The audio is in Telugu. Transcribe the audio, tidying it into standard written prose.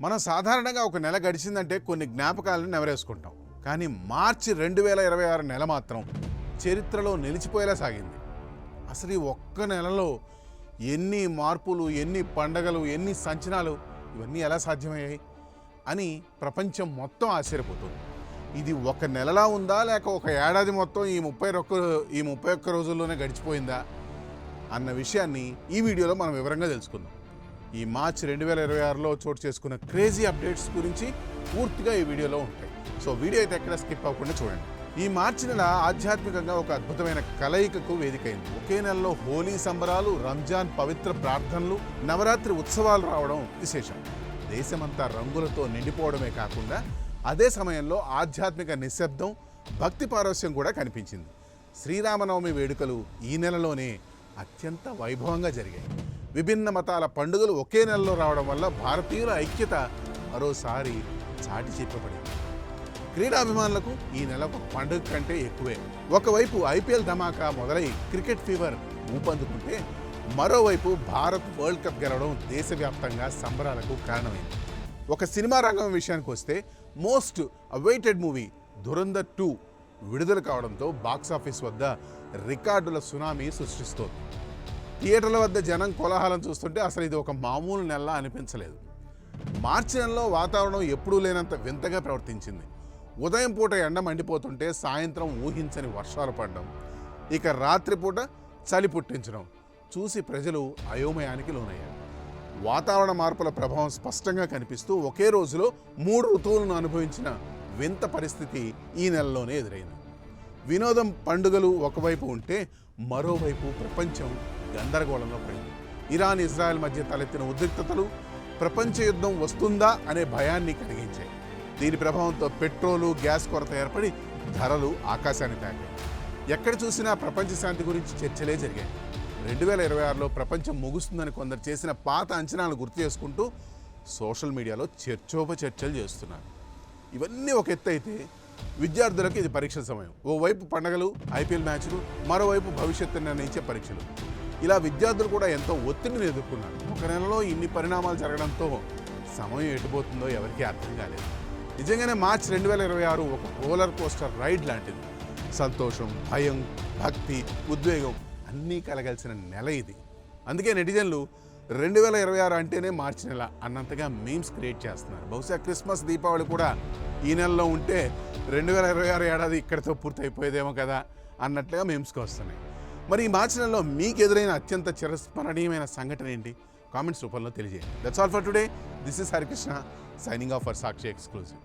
మనం సాధారణంగా ఒక నెల గడిచిందంటే కొన్ని జ్ఞాపకాలను నెవరేసుకుంటాం. కానీ మార్చి 2026 నెల మాత్రం చరిత్రలో నిలిచిపోయేలా సాగింది. అసలు ఈ ఒక్క నెలలో ఎన్ని మార్పులు, ఎన్ని పండగలు, ఎన్ని సంచలనాలు, ఇవన్నీ ఎలా సాధ్యమయ్యాయి అని ప్రపంచం మొత్తం ఆశ్చర్యపోతుంది. ఇది ఒక నెలలా ఉందా, లేక ఒక ఏడాది మొత్తం ఈ 31 రోజుల్లోనే గడిచిపోయిందా అన్న విషయాన్ని ఈ వీడియోలో మనం వివరంగా తెలుసుకుందాం. ఈ మార్చి 2026లో చోటు చేసుకున్న క్రేజీ అప్డేట్స్ గురించి పూర్తిగా ఈ వీడియోలో ఉంటాయి. సో వీడియో అయితే ఎక్కడ స్కిప్ అవ్వకుండా చూడండి. ఈ మార్చి నెల ఆధ్యాత్మికంగా ఒక అద్భుతమైన కలయికకు వేదికైంది. ఒకే నెలలో హోలీ సంబరాలు, రంజాన్ పవిత్ర ప్రార్థనలు, నవరాత్రి ఉత్సవాలు రావడం విశేషం. దేశమంతా రంగులతో నిండిపోవడమే కాకుండా అదే సమయంలో ఆధ్యాత్మిక నిశ్శబ్దం, భక్తి పారవస్యం కూడా కనిపించింది. శ్రీరామనవమి వేడుకలు ఈ నెలలోనే అత్యంత వైభవంగా జరిగాయి. విభిన్న మతాల పండుగలు ఒకే నెలలో రావడం వల్ల భారతీయుల ఐక్యత మరోసారి చాటి చెప్పబడింది. క్రీడాభిమానులకు ఈ నెల ఒక పండుగ కంటే ఎక్కువే. ఒకవైపు ఐపీఎల్ ధమాకా మొదలై క్రికెట్ ఫీవర్ ఊపందుకుంటే, మరోవైపు భారత్ వరల్డ్ కప్ గెలవడం దేశవ్యాప్తంగా సంబరాలకు కారణమైంది. ఒక సినిమా రంగం విషయానికి వస్తే మోస్ట్ అవైటెడ్ మూవీ ధురంధర్ 2 విడుదల కావడంతో బాక్సాఫీస్ వద్ద రికార్డుల సునామీ సృష్టిస్తోంది. థియేటర్ల వద్ద జనం కోలాహలం చూస్తుంటే అసలు ఇది ఒక మామూలు నెలలా అనిపించలేదు. మార్చి నెలలో వాతావరణం ఎప్పుడూ లేనంత వింతగా ప్రవర్తించింది. ఉదయం పూట ఎండ మండిపోతుంటే సాయంత్రం ఊహించని వర్షాలు పడడం, ఇక రాత్రిపూట చలి పుట్టించడం చూసి ప్రజలు అయోమయానికి లోనయ్యారు. వాతావరణ మార్పుల ప్రభావం స్పష్టంగా కనిపిస్తూ ఒకే రోజులో 3 ఋతువులను అనుభవించిన వింత పరిస్థితి ఈ నెలలోనే ఎదురైంది. వినోదం, పండుగలు ఒకవైపు ఉంటే మరోవైపు ప్రపంచం గందరగోళంలో పడింది. ఇరాన్, ఇజ్రాయెల్ మధ్య తలెత్తిన ఉద్రిక్తతలు ప్రపంచ యుద్ధం వస్తుందా అనే భయాన్ని కలిగించాయి. దీని ప్రభావంతో పెట్రోలు, గ్యాస్ కొరత ఏర్పడి ధరలు ఆకాశాన్ని తాకాయి. ఎక్కడ చూసినా ప్రపంచ శాంతి గురించి చర్చలే జరిగాయి. 2026లో ప్రపంచం ముగుస్తుందని కొందరు చేసిన పాత అంచనాలు గుర్తు చేసుకుంటూ సోషల్ మీడియాలో చర్చోపచర్చలు చేస్తున్నారు. ఇవన్నీ ఒక ఎత్తు అయితే, విద్యార్థులకు ఇది పరీక్షల సమయం. ఓవైపు పండగలు, ఐపీఎల్ మ్యాచ్లు, మరోవైపు భవిష్యత్తును నిర్ణయించే పరీక్షలు. ఇలా విద్యార్థులు కూడా ఎంతో ఒత్తిడిని ఎదుర్కొన్నారు. ఒక నెలలో ఇన్ని పరిణామాలు జరగడంతో సమయం ఎటుపోతుందో ఎవరికీ అర్థం కాలేదు. నిజంగానే మార్చి 2026 ఒక రోలర్ కోస్టర్ రైడ్ లాంటిది. సంతోషం, భయం, భక్తి, ఉద్వేగం అన్నీ కలగలిసిన నెల ఇది. అందుకే నెటిజన్లు 2026 అంటేనే మార్చి నెల అన్నంతగా మీమ్స్ క్రియేట్ చేస్తున్నారు. బహుశా క్రిస్మస్, దీపావళి కూడా ఈ నెలలో ఉంటే 2026 ఏడాది ఇక్కడితో పూర్తయిపోయేదేమో కదా అన్నట్లుగా మీమ్స్కి వస్తున్నాయి. మరి ఈ మార్చి నెలలో మీకు ఎదురైన అత్యంత చిరస్మరణీయమైన సంఘటన ఏంటి? కామెంట్స్ రూపంలో తెలియజేయండి. That's all for today. This is Harikrishna signing off for Sakshi exclusive.